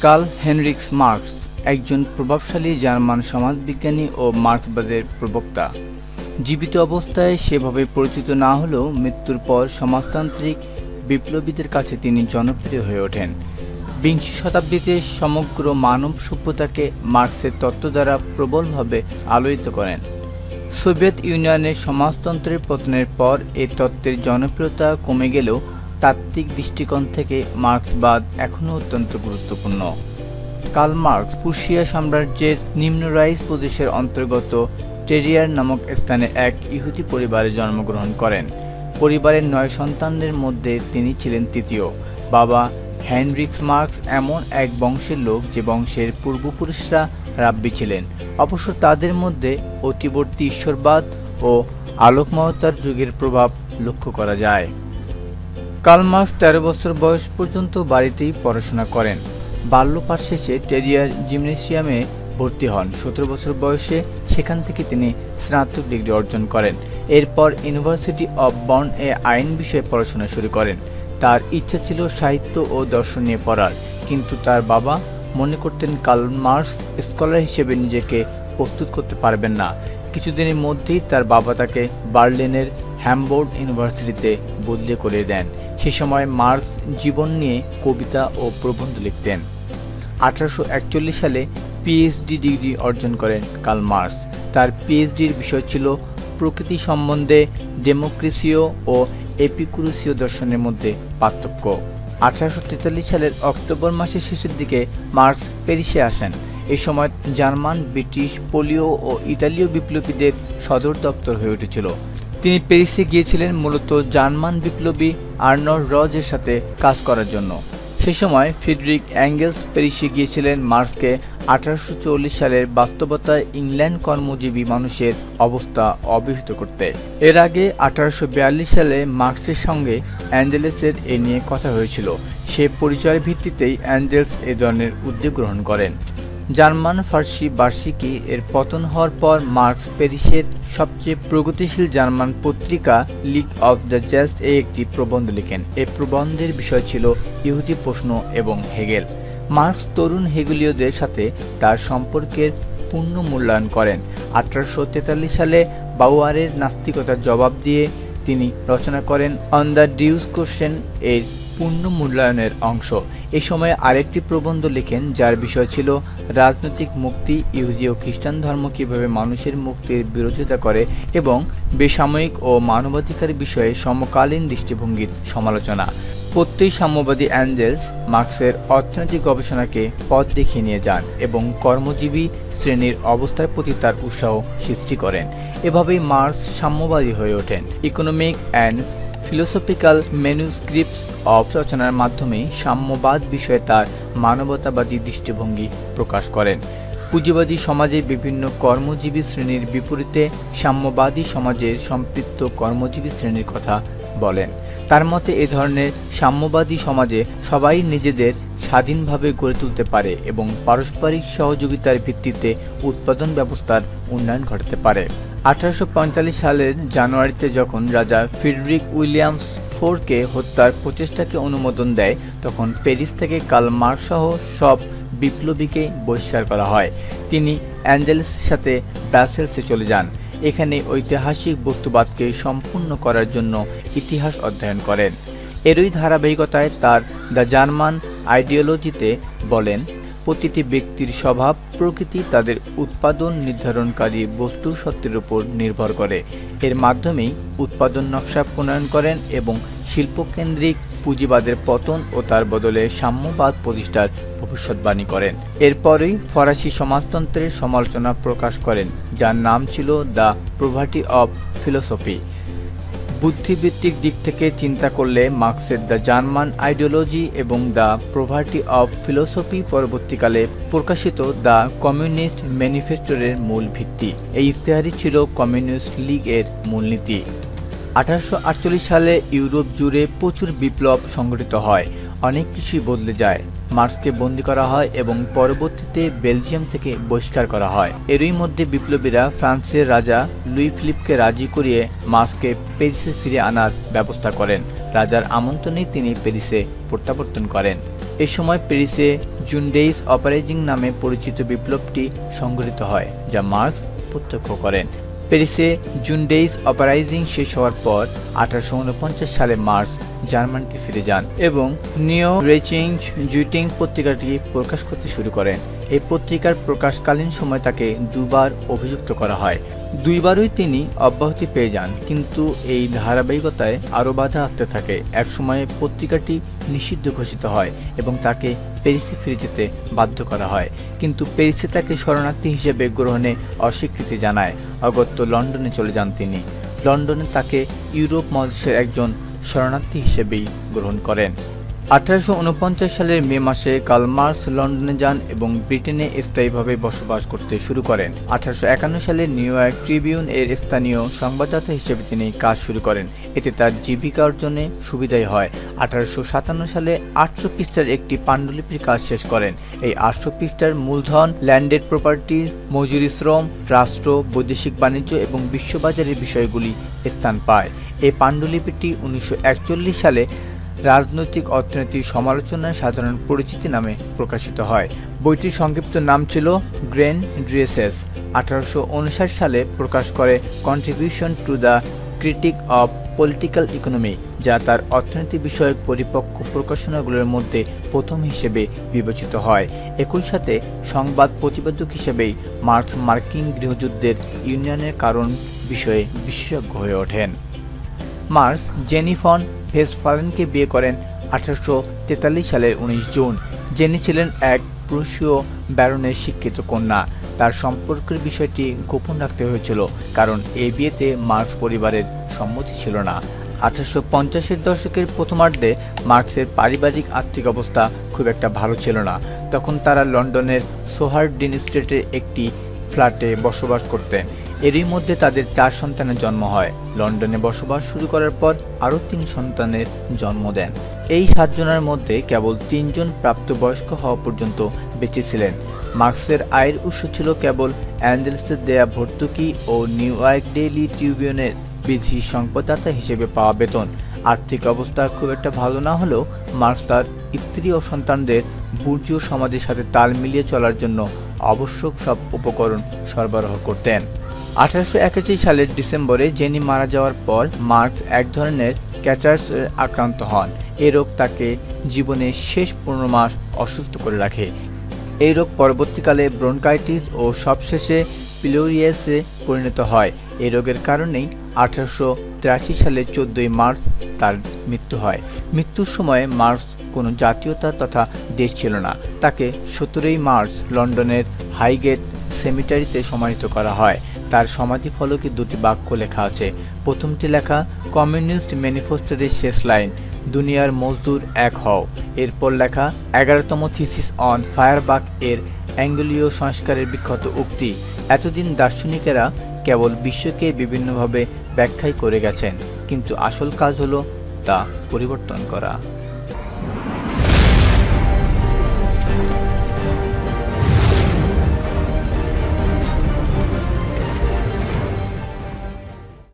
Curl Henrique marks একজন প্রভাবশালী German সমাজবিজ্ঞানী ও মার্ক্সবাদের প্রবক্তা। জীবিত অবস্থায় সেভাবে পরিচিত না হলেও মৃত্যুর পর সমাজতান্ত্রিক বিপ্লবীদের কাছে তিনি জনপ্রিয় হয়ে ওঠেন। বিংশ শতাব্দীতে সমগ্র মানব সভ্যতাকে মার্ক্সের তত্ত্ব দ্বারা প্রবলভাবে আলোড়িত করেন। সোভিয়েত ইউনিয়নের সমাজতন্ত্রের পতনের পর এই তত্ত্বের জনপ্রিয়তা কমে গেলেও তাত্ত্বিক দৃষ্টিকোণ থেকে মার্ক্সবাদ এখনও অত্যন্ত গুরুত্বপূর্ণ। কার্ল মার্ক্স প্রুশিয়া সাম্রাজ্যের নিম্ন রাইস প্রদেশের অন্তর্গত টেরিয়ার নামক স্থানে এক ইহুদি পরিবারে জন্মগ্রহণ করেন। পরিবারের 9 সন্তানদের মধ্যে তিনি ছিলেন তৃতীয়। বাবা হেনরিক মার্ক্স এমন এক বংশের লোক যে বংশের পূর্বপুরুষরা রাব্বি ছিলেন। অবশ্য তাদের মধ্যে অতিবর্তী ঈশ্বরবাদ ও আলোকময়তার যুগের প্রভাব লক্ষ্য করা যায়। কার্ল মার্ক্স 13 বছর বয়স পর্যন্ত বাড়িতেই পড়াশোনা করেন। বাল্যপাঠ শেষে টেরিয়ার জিমনেসিয়ামে ভর্তি হন। 17 বছর বয়সে সেখান থেকে তিনি স্নাতক ডিগ্রি অর্জন করেন। এরপর ইউনিভার্সিটি অব বর্ন এ আইন বিষয়ে পড়াশোনা শুরু করেন। তার ইচ্ছা ছিল সাহিত্য ও দর্শন নিয়ে পড়ার, কিন্তু তার বাবা মনে করতেন কার্ল মার্ক্স স্কলার হিসেবে নিজেকে প্রস্তুত করতে পারবেন না। কিছুদিনের মধ্যেই তার বাবা তাকে বার্লিনের হ্যামবোর্ড ইউনিভার্সিটিতে বদলি করে দেন। সে সময় মার্ক্স জীবন নিয়ে কবিতা ও প্রবন্ধ লিখতেন। 1841 সালে পিএইচডি ডিগ্রি অর্জন করেন কার্ল মার্ক্স। তার পিএইচডির বিষয় ছিল প্রকৃতি সম্বন্ধে ডেমোক্রেসীয় ও এপিকুরুসীয় দর্শনের মধ্যে পার্থক্য। 1843 সালের অক্টোবর মাসের শেষের দিকে মার্ক্স প্যারিসে আসেন। এই সময় জার্মান, ব্রিটিশ, পোলীয় ও ইতালীয় বিপ্লবীদের সদর দপ্তর হয়ে উঠেছিল। তিনি প্যারিসে গিয়েছিলেন মূলত জার্মান বিপ্লবী আর্নল্ড রজের সাথে কাজ করার জন্য। সেই সময় ফ্রিডরিখ এঙ্গেলস প্যারিসে গিয়েছিলেন মার্ক্সকে 1840 সালের বাস্তবতায় ইংল্যান্ড কর্মজীবী মানুষের অবস্থা অবহিত করতে। এর আগে 1842 সালে মার্ক্সের সঙ্গে অ্যাঞ্জেলসের এ নিয়ে কথা হয়েছিল। সে পরিচয়ের ভিত্তিতেই অ্যাঞ্জেলস এ ধরনের উদ্যোগ গ্রহণ করেন। জার্মান ফার্সি বার্ষিকী এর পতন হওয়ার পর মার্ক্স প্যারিসের সবচেয়ে প্রগতিশীল জার্মান পত্রিকা league of the just a একটি প্রবন্ধ লিখেন। এই প্রবন্ধের বিষয় ছিল ইহুদি প্রশ্ন এবং হেগেল। মার্ক্স তরুণ হেগেলীয়দের সাথে তার সম্পর্কের পূর্ণ মূল্যায়ন করেন। 1843 সালে বাউয়ারের নাস্তিকতার জবাব দিয়ে তিনি রচনা করেন অন দ্য ডিউস কোশ্চেন এর পূর্ণ মূল্যায়নের অংশ। এই সময়ে আরেকটি প্রবন্ধ লেখেন যার বিষয় ছিল রাজনৈতিক মুক্তি, ইহুদি ও খ্রিস্টান ধর্ম কিভাবে মানুষের মুক্তির বিরোধিতা করে এবং বেসাময়িক ও মানবাধিকার বিষয়ে সমকালীন দৃষ্টিভঙ্গির সমালোচনা। প্রত্যেক সাম্যবাদী অ্যাঞ্জেলস মার্ক্সের অর্থনৈতিক গবেষণাকে পথ দেখিয়ে নিয়ে যান এবং কর্মজীবী শ্রেণীর অবস্থার প্রতি তার উৎসাহ সৃষ্টি করেন। এভাবেই মার্ক্স সাম্যবাদী হয়ে ওঠেন। ইকোনমিক অ্যান্ড ফিলোসফিক্যাল ম্যানুস্ক্রিপ্টস অফ রচনার মাধ্যমে সাম্যবাদ বিষয়ে তার মানবতাবাদী দৃষ্টিভঙ্গি প্রকাশ করেন। পুঁজিবাদী সমাজে বিভিন্ন কর্মজীবী শ্রেণীর বিপরীতে সাম্যবাদী সমাজের সম্পৃক্ত কর্মজীবী শ্রেণীর কথা বলেন। তার মতে এ ধরনের সাম্যবাদী সমাজে সবাই নিজেদের স্বাধীনভাবে গড়ে তুলতে পারে এবং পারস্পরিক সহযোগিতার ভিত্তিতে উৎপাদন ব্যবস্থার উন্নয়ন ঘটাতে পারে। 1845 সালের জানুয়ারিতে যখন রাজা ফ্রিডরিখ উইলিয়ামস ফোরকে হত্যার প্রচেষ্টাকে অনুমোদন দেয়, তখন প্যারিস থেকে কার্ল মার্ক্স সহ সব বিপ্লবীকে বহিষ্কার করা হয়। তিনি অ্যাঞ্জেলসের সাথে ব্রাসেলসে চলে যান। এখানে ঐতিহাসিক বস্তুবাদকে সম্পূর্ণ করার জন্য ইতিহাস অধ্যয়ন করেন। এরই ধারাবাহিকতায় তার দ্য জার্মান আইডিওলজিতে বলেন, প্রতিটি ব্যক্তির স্বভাব প্রকৃতি তাদের উৎপাদন নির্ধারণকারী বস্তুর সত্ত্বের উপর নির্ভর করে। এর মাধ্যমেই উৎপাদন নকশা প্রণয়ন করেন এবং শিল্পকেন্দ্রিক পুঁজিবাদের পতন ও তার বদলে সাম্যবাদ প্রতিষ্ঠার ভবিষ্যৎবাণী করেন। এরপরই ফরাসি সমাজতন্ত্রের সমালোচনা প্রকাশ করেন, যার নাম ছিল দ্য প্রভার্টি অব ফিলোসফি। বুদ্ধিবৃত্তিক দিক থেকে চিন্তা করলে মার্ক্সের দ্য জার্মান আইডিওলজি এবং দ্য প্রভার্টি অব ফিলোসফি পরবর্তীকালে প্রকাশিত দ্য কমিউনিস্ট ম্যানিফেস্টোর মূল ভিত্তি। এই ইশতেহারই ছিল কমিউনিস্ট লীগ এর মূলনীতি। 1848 সালে ইউরোপ জুড়ে প্রচুর বিপ্লব সংঘটিত হয়। অনেক কিছুই বদলে যায়। মার্ক্সকে বন্দী করা হয় এবং পরবর্তীতে বেলজিয়াম থেকে বহিষ্কার করা হয়। এরই মধ্যে বিপ্লবীরা ফ্রান্সের রাজা লুই ফিলিপকে রাজি করিয়ে মার্ক্সকে প্যারিসে ফিরে আনার ব্যবস্থা করেন। রাজার আমন্ত্রণেই তিনি প্যারিসে প্রত্যাবর্তন করেন। এ সময় প্যারিসে জুনডেইজ অপারাইজিং নামে পরিচিত বিপ্লবটি সংঘটিত হয়, যা মার্কস প্রত্যক্ষ করেন। প্যারিসে জুনডেইজ অপারাইজিং শেষ হওয়ার পর 1849 সালে মার্কস জার্মানিতে ফিরে যান এবং নিউ রেচিং জুইটিং পত্রিকাটি প্রকাশ করতে শুরু করেন। এই পত্রিকার প্রকাশকালীন সময় তাকে দুবার অভিযুক্ত করা হয়। দুইবারই তিনি অব্যাহতি পেয়ে যান, কিন্তু এই ধারাবাহিকতায় আরও বাধা আসতে থাকে। একসময়ে পত্রিকাটি নিষিদ্ধ ঘোষিত হয় এবং তাকে প্যারিসে ফিরে যেতে বাধ্য করা হয়, কিন্তু প্যারিসে তাকে শরণার্থী হিসেবে গ্রহণে অস্বীকৃতি জানায়। অগত্য লন্ডনে চলে যান তিনি। লন্ডনে তাকে ইউরোপ মহাদেশের একজন শরণার্থী হিসেবেই গ্রহণ করেন। 1849 সালের মে মাসে কার্ল মার্কস লন্ডনে যান এবং ব্রিটেনে স্থায়ীভাবে বসবাস করতে শুরু করেন। 1851 সালে নিউ ইয়র্ক ট্রিবিউন এর স্থানীয় সংবাদদাতা হিসেবে তিনি কাজ শুরু করেন। এতে তার জীবিকা অর্জনে সুবিধাই হয়। 1857 সালে 800 পৃষ্ঠার একটি পাণ্ডুলিপির কাজ শেষ করেন। এই 800 পৃষ্ঠার মূলধন ল্যান্ডেড প্রপার্টি, মজুরি, শ্রম, রাষ্ট্র, বৈদেশিক বাণিজ্য এবং বিশ্ববাজারের বিষয়গুলি স্থান পায়। এই পাণ্ডুলিপিটি 1941 সালে রাজনৈতিক অর্থনৈতিক সমালোচনার সাধারণ পরিচিতি নামে প্রকাশিত হয়। বইটির সংক্ষিপ্ত নাম ছিল গ্রেন ড্রেসেস। 1859 সালে প্রকাশ করে contribution to the critique of political economy, যা তার অর্থনীতি বিষয়ক পরিপক্ক প্রকাশনাগুলোর মধ্যে প্রথম হিসেবে বিবেচিত হয়। একই সাথে সংবাদ প্রতিবেদক হিসেবেই মার্কস মার্কিন গৃহযুদ্ধের ইউনিয়নের কারণ বিষয়ে বিশেষজ্ঞ হয়ে ওঠেন। মার্কস জেনি ফন ভেস্টফালেনকে বিয়ে করেন 1843 সালের 19 জুন। জেনি ছিলেন এক প্রুশীয় ব্যারনের শিক্ষিত কন্যা। তার সম্পর্কের বিষয়টি গোপন রাখতে হয়েছিল, কারণ এই বিয়েতে মার্কস পরিবারের সম্মতি ছিল না। 1850-এর দশকের প্রথমার্ধে মার্কসের পারিবারিক আর্থিক অবস্থা খুব একটা ভালো ছিল না। তখন তারা লন্ডনের সোহার্ডিন স্ট্রিটের একটি ফ্ল্যাটে বসবাস করতেন। এরই মধ্যে তাদের 4 সন্তানের জন্ম হয়। লন্ডনে বসবাস শুরু করার পর আরও 3 সন্তানের জন্ম দেন। এই 7 জনের মধ্যে কেবল 3 জন প্রাপ্তবয়স্ক হওয়া পর্যন্ত বেঁচে ছিলেন। মার্কসের আয়ের উৎস ছিল কেবল অ্যাঞ্জেলসে দেয়া ভর্তুকি ও নিউ ইয়র্ক ডেইলি ট্রিবিউনের বিদেশি সংবাদদাতা হিসেবে পাওয়া বেতন। আর্থিক অবস্থা খুব একটা ভালো না হলেও মার্কস তার স্ত্রী ও সন্তানদের বুর্জীয় সমাজের সাথে তাল মিলিয়ে চলার জন্য আবশ্যক সব উপকরণ সরবরাহ করতেন। 1881 সালের ডিসেম্বরে জেনি মারা যাওয়ার পর মার্কস এক ধরনের ক্যাটারাক্ট আক্রান্ত হন। এই রোগ তাকে জীবনের শেষ 15 মাস অসুস্থ করে রাখে। এই রোগ পরবর্তীকালে ব্রনকাইটিস ও সবশেষে পিলোরিয়াসে পরিণত হয়। এই রোগের কারণেই 1883 সালের 14 মার্চ তার মৃত্যু হয়। মৃত্যুর সময় মার্কস কোনো জাতীয়তা তথা দেশ ছিল না। তাকে 17 মার্চ লন্ডনের হাইগেট সেমিটারিতে সমাহিত করা হয়। তার সমাধি ফলকে 2টি বাক্য লেখা আছে। প্রথমটি লেখা কমিউনিস্ট ম্যানিফেস্টোর শেষ লাইন, দুনিয়ার মজদুর এক হও। এরপর লেখা 11তম থিসিস অন ফায়ারবাক এর অ্যাঙ্গলীয় সংস্কারের বিখ্যাত উক্তি। এতদিন দার্শনিকেরা কেবল বিশ্বকে বিভিন্নভাবে ব্যাখ্যাই করে গেছেন, কিন্তু আসল কাজ হলো তা পরিবর্তন করা।